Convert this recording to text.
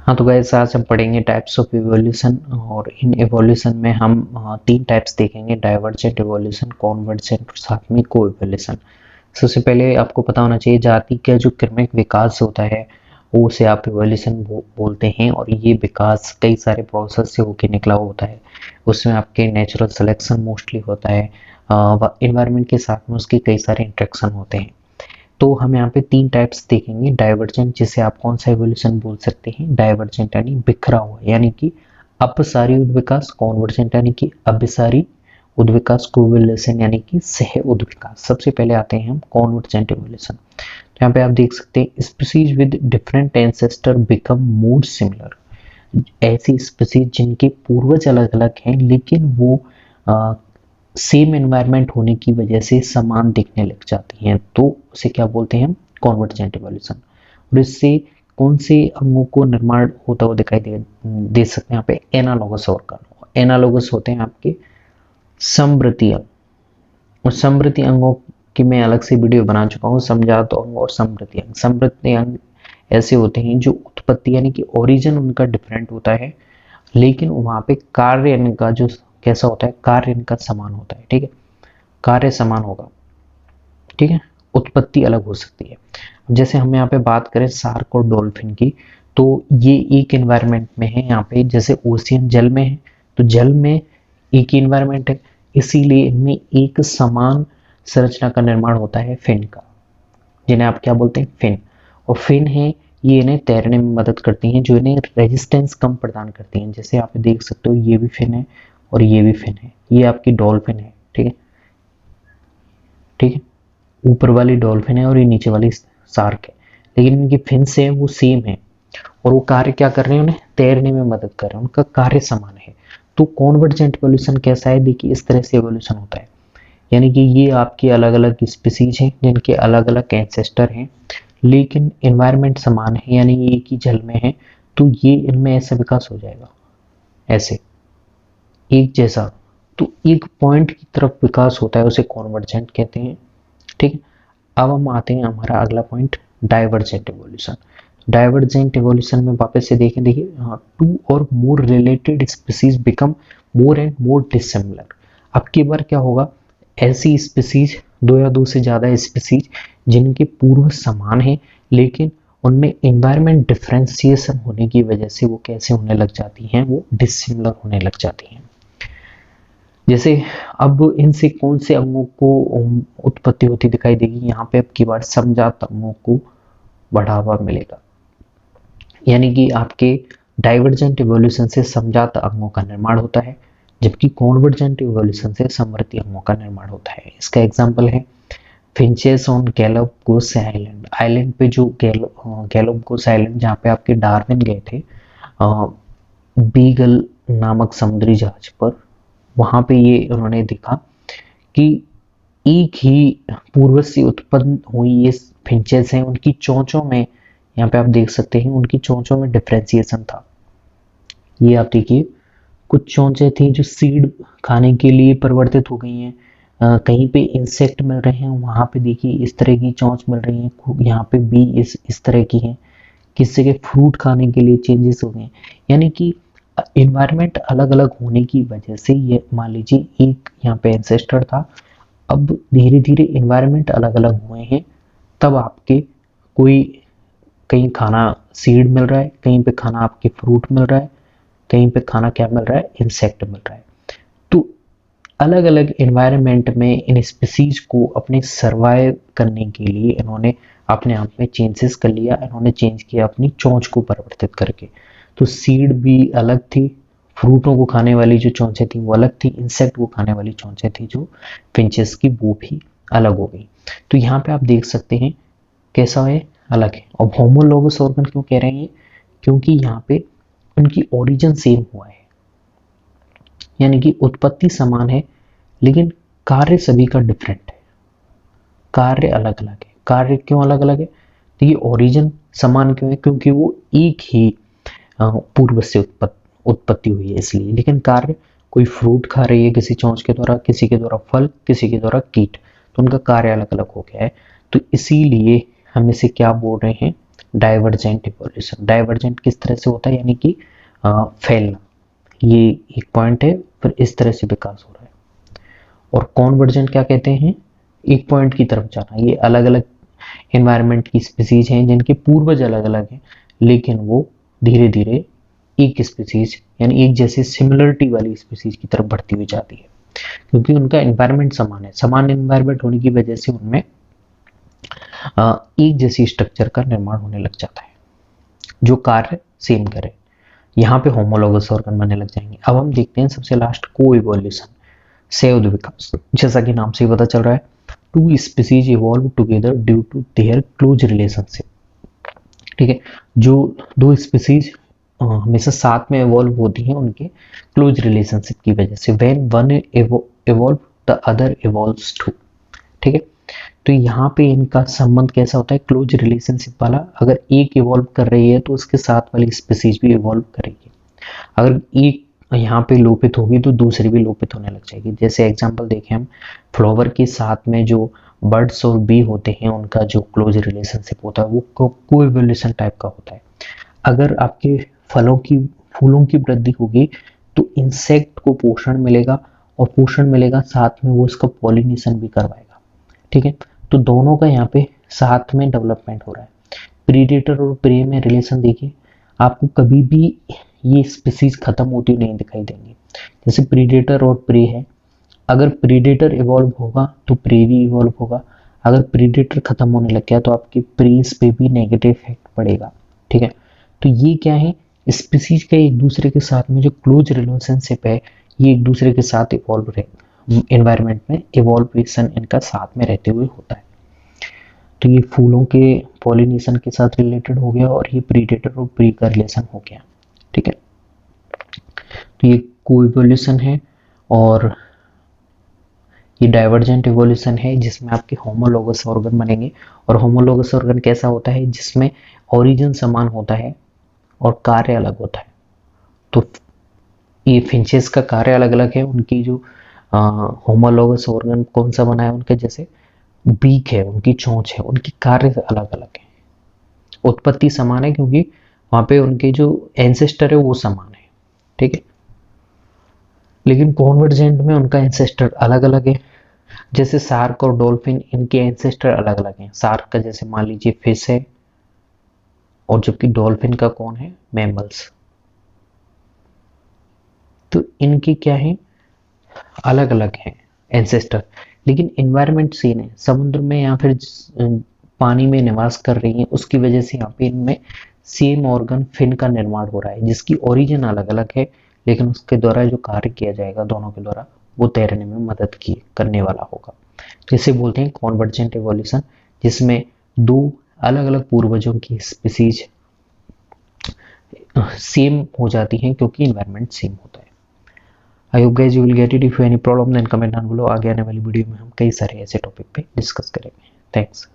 हाँ तो गाइस आज हम पढ़ेंगे टाइप्स ऑफ इवोल्यूशन और इन इवोल्यूशन में हम तीन टाइप्स देखेंगे, डाइवर्जेंट इवोल्यूशन, कॉन्वर्जेंट और साथ में को इवोल्यूशन। सबसे पहले आपको पता होना चाहिए जाति का जो क्रमिक विकास होता है वो उसे आप इवोल्यूशन बोलते हैं और ये विकास कई सारे प्रोसेस से होकर निकला होता है। उसमें आपके नेचुरल सिलेक्शन मोस्टली होता है, इन्वायरमेंट के साथ में उसके कई सारे इंट्रैक्शन होते हैं। तो हम यहाँ पे तीन टाइप्स देखेंगे। डाइवर्जेंट जिसे आप कौन सा इवोल्यूशन बोल सकते हैं, डाइवर्जेंट यानी बिखरा हुआ यानी कि अपसारी उद्विकास, कॉन्वर्जेंट यानी कि अभिसारी उद्विकास, कोइवोल्यूशन यानी कि सह उद्विकास। सबसे पहले आते हैं हम कॉन्वर्जेंट इवोल्यूशन। तो यहाँ पे आप देख सकते हैं species with different ancestor become more similar. ऐसी स्पीसीज जिनके पूर्वज अलग अलग हैं लेकिन वो सेम एनवायरनमेंट होने की वजह से समान दिखने लग जाती हैं, तो उसे क्या बोलते हैं हम, कॉन्वर्जेंट इवोल्यूशन। और इससे कौन से अंगों को निर्माण होता हुआ दिखाई दे सकते हैं यहाँ पे, एनालॉगस ऑर्गन। एनालॉगस होते हैं आपके समवर्ती अंग, और समवर्ती अंगों की मैं अलग से वीडियो बना चुका हूँ, समजात अंग और समवर्ती अंग। समवर्ती अंग ऐसे होते हैं जो उत्पत्ति यानी कि ओरिजिन उनका डिफरेंट होता है लेकिन वहां पे कार्य इनका जो कैसा होता है, कार्य इनका समान होता है। ठीक है, कार्य समान होगा, ठीक है, उत्पत्ति अलग हो सकती है। जैसे हम यहाँ पे बात करें शार्क और डॉल्फिन की, तो ये एक एनवायरनमेंट में है। यहाँ पे जैसे ओशियन जल में है तो जल में एक ही एनवायरनमेंट है, इसीलिए इनमें एक समान संरचना का निर्माण होता है फिन का, जिन्हें आप क्या बोलते हैं, फिन। और फिन है ये इन्हें तैरने में मदद करती हैं, जो इन्हें रेजिस्टेंस कम प्रदान करती हैं। जैसे आप देख सकते हो ये भी फिन है और ये भी फिन है, ये आपकी डॉल्फिन है। ठीक है, ठीक है, ऊपर वाली डॉल्फिन है और ये नीचे वाली शार्क है, लेकिन इनकी फिन से है वो सेम है और वो कार्य क्या कर रहे हैं, उन्हें तैरने में मदद कर रहे हैं, उनका कार्य समान है। तो कॉन्वर्जेंट इवोल्यूशन कैसा है, देखिए इस तरह से इवोल्यूशन होता है, यानी कि ये आपकी अलग अलग स्पीसीज हैं जिनके अलग अलग एंसेस्टर हैं लेकिन एनवायरनमेंट समान है, यानी ये एक ही जल में है, तो ये इनमें ऐसा विकास हो जाएगा, ऐसे एक जैसा। तो एक पॉइंट की तरफ विकास होता है, उसे कॉन्वर्जेंट कहते हैं। ठीक है, अब हम आते हैं हमारा अगला point, divergent evolution. Divergent evolution में वापस से देखें, देखिए टू और more related species become more and more dissimilar. अब की बार क्या होगा, ऐसी स्पीसीज, दो या दो से ज्यादा स्पीसीज जिनके पूर्व समान है लेकिन उनमें एनवायरनमेंट डिफरेंशिएशन होने की वजह से वो कैसे होने लग जाती हैं, वो डिसिमिलर होने लग जाती हैं। जैसे अब इनसे कौन से अंगों को उत्पत्ति होती दिखाई देगी, यहाँ पे अब की बार समजात अंगों को बढ़ावा मिलेगा, यानी कि आपके डाइवर्जेंट इवोल्यूशन से समजात अंगों का निर्माण होता है जबकि कॉन्वर्जेंट इवोल्यूशन से समवर्ती अंगों का निर्माण होता है। इसका एग्जांपल है finches on Galapagos island. Island पे जो गैलापागोस आइलैंड जहाँ पे आपके डार्विन गए थे बीगल नामक समुद्री जहाज पर, वहां पे ये उन्होंने देखा कि एक ही पूर्वज से उत्पन्न हुई ये फिंचेस हैं, उनकी चोंचों में, यहाँ पे आप देख सकते हैं उनकी चोंचों में डिफरेंशिएशन था। ये आप देखिए कुछ चोंचें थी जो सीड खाने के लिए परिवर्तित हो गई हैं, कहीं पे इंसेक्ट मिल रहे हैं, वहां पे देखिए इस तरह की चोंच मिल रही है, यहाँ पे भी इस तरह की है, किसी के फ्रूट खाने के लिए चेंजेस हो गए। यानी कि इन्वायरमेंट अलग अलग होने की वजह से, ये मान लीजिए एक यहाँ पे एंसेस्टर था, अब धीरे धीरे इन्वायरमेंट अलग अलग हुए हैं, तब आपके कोई कहीं खाना सीड मिल रहा है, कहीं पे खाना आपके फ्रूट मिल रहा है, कहीं पे खाना क्या मिल रहा है, इंसेक्ट मिल रहा है। तो अलग अलग इन्वायरमेंट में इन स्पीसीज को अपने सर्वाइव करने के लिए इन्होंने अपने आप में चेंजेस कर लिया, इन्होंने चेंज किया अपनी चोंच को परिवर्तित करके। तो सीड भी अलग थी, फ्रूटों को खाने वाली जो चोंचें थी वो अलग थी, इंसेक्ट को खाने वाली चोंचें थी जो फिंचेस की वो भी अलग हो गई। तो यहाँ पे आप देख सकते हैं कैसा है, अलग है। और होमोलोगस ऑर्गन क्यों कह रहे हैं, क्योंकि यहाँ पे उनकी ओरिजिन सेम हुआ है, यानी कि उत्पत्ति समान है लेकिन कार्य सभी का डिफरेंट है, कार्य अलग अलग है। कार्य क्यों अलग अलग है, तो ये ओरिजिन समान क्यों है, क्योंकि वो एक ही पूर्व से उत्पत्ति हुई है इसलिए, लेकिन कार्य, कोई फ्रूट खा रही है किसी चोंच के द्वारा, किसी के द्वारा फल, किसी के द्वारा कीट, तो उनका कार्य अलग अलग हो गया है। तो इसीलिए हम इसे क्या बोल रहे हैं, डाइवर्जेंट इवोल्यूशन। डाइवर्जेंट किस तरह से होता है, यानी कि फैलना, ये एक पॉइंट है फिर इस तरह से विकास हो रहा है। और कॉन्वर्जेंट क्या कहते हैं, एक पॉइंट की तरफ जाना। ये अलग अलग एनवायरनमेंट की स्पीसीज हैं जिनके पूर्वज अलग अलग हैं, लेकिन वो धीरे धीरे एक स्पीसीज यानी एक जैसी सिमिलरिटी वाली स्पीसीज की तरफ बढ़ती हुई जाती है, क्योंकि उनका एनवायरनमेंट समान है। समान एनवायरनमेंट होने की वजह से उनमें एक जैसी स्ट्रक्चर का निर्माण होने लग जाता है जो कार्य सेम करे। यहाँ पे होमोलॉगस ऑर्गन बनने लग जाएंगे। अब हम देखते हैं सबसे लास्ट को इवोल्यूशन, संयुक्त विकास। जैसा कि नाम से ही पता चल रहा है, two species evolve together due to their close relationship. ठीक है, जो दो स्पीसीज हमेशा साथ में इवॉल्व होती हैं उनके क्लोज रिलेशनशिप की वजह से। When one evolve the other evolves too. ठीक है, तो यहाँ पे इनका संबंध कैसा होता है, क्लोज रिलेशनशिप वाला। अगर एक इवॉल्व कर रही है तो उसके साथ वाली स्पीसीज भी इवॉल्व करेगी। अगर एक यहाँ पे लोपित होगी तो दूसरी भी लोपित होने लग जाएगी। जैसे एग्जांपल देखें हम, फ्लावर के साथ में जो बर्ड्स और बी होते हैं उनका जो क्लोज रिलेशनशिप होता है वो को इवोल्यूशन टाइप का होता है। अगर आपके फूलों की वृद्धि होगी तो इंसेक्ट को पोषण मिलेगा, और पोषण मिलेगा साथ में वो उसका पॉलिनेशन भी करवाएगा। ठीक है, तो दोनों का यहाँ पे साथ में डेवलपमेंट हो रहा है। प्रीडेटर और प्रे में रिलेशन देखिए, आपको कभी भी ये स्पीसीज खत्म होती नहीं दिखाई देंगी। जैसे प्रीडेटर और प्रे है, अगर प्रीडेटर इवॉल्व होगा तो प्रे भी इवॉल्व होगा। अगर प्रीडेटर खत्म होने लग गया तो आपके प्रेस पे भी नेगेटिव इफेक्ट पड़ेगा। ठीक है, तो ये क्या है, स्पीसीज का एक दूसरे के साथ में जो क्लोज रिलेशनशिप है, ये एक दूसरे के साथ इवॉल्व रहे, एनवायरनमेंट में इवॉल्वेशन इनका साथ में रहते हुए होता है। तो ये फूलों के पॉलिनेशन के साथ रिलेटेड हो गया, और ये प्रीडेटर और प्री का रिलेशन हो गया। ठीक है, तो ये कोइवोल्यूशन है, और ये डाइवर्जेंट इवोल्यूशन है जिसमें आपके होमोलॉगस ऑर्गन बनेंगे। और होमोलॉगस ऑर्गन कैसा होता है, जिसमें ओरिजिन समान होता है और कार्य अलग होता है। तो ये फिंचेस का कार्य अलग अलग है, उनकी जो होमोलॉगस ऑर्गन कौन सा बना है उनके, जैसे बीक है, उनकी चोंच है, उनकी कार्य अलग अलग है। उत्पत्ति समान है क्योंकि वहां पे उनके जो एंसेस्टर है वो समान है। ठीक है, लेकिन कॉन्वर्जेंट में उनका एंसेस्टर अलग अलग है। जैसे शार्क और डॉल्फिन, इनके एंसेस्टर अलग अलग हैं। शार्क का जैसे मान लीजिए फिश है, और जबकि डॉल्फिन का कौन है, मैमल्स। तो इनके क्या है, अलग अलग हैं एंसेस्टर, लेकिन एनवायरनमेंट सेम है। समुद्र में या फिर पानी में निवास कर रही है, उसकी वजह से यहाँ पे इनमें सेम ऑर्गन फिन का निर्माण हो रहा है, जिसकी ओरिजिन अलग अलग है, लेकिन उसके द्वारा जो कार्य किया जाएगा दोनों के द्वारा, वो तैरने में मदद करने वाला होगा। जिसे बोलते हैं कॉन्वर्जेंट इवोल्यूशन, जिसमें दो अलग अलग पूर्वजों की स्पीसीज सेम हो जाती हैं क्योंकि इन्वायरमेंट सेम होता है। I hope guys you will get it. If you any problem then comment down below. आगे आने वाली वीडियो में हम कई सारे ऐसे टॉपिक पे डिस्कस करेंगे। थैंक्स।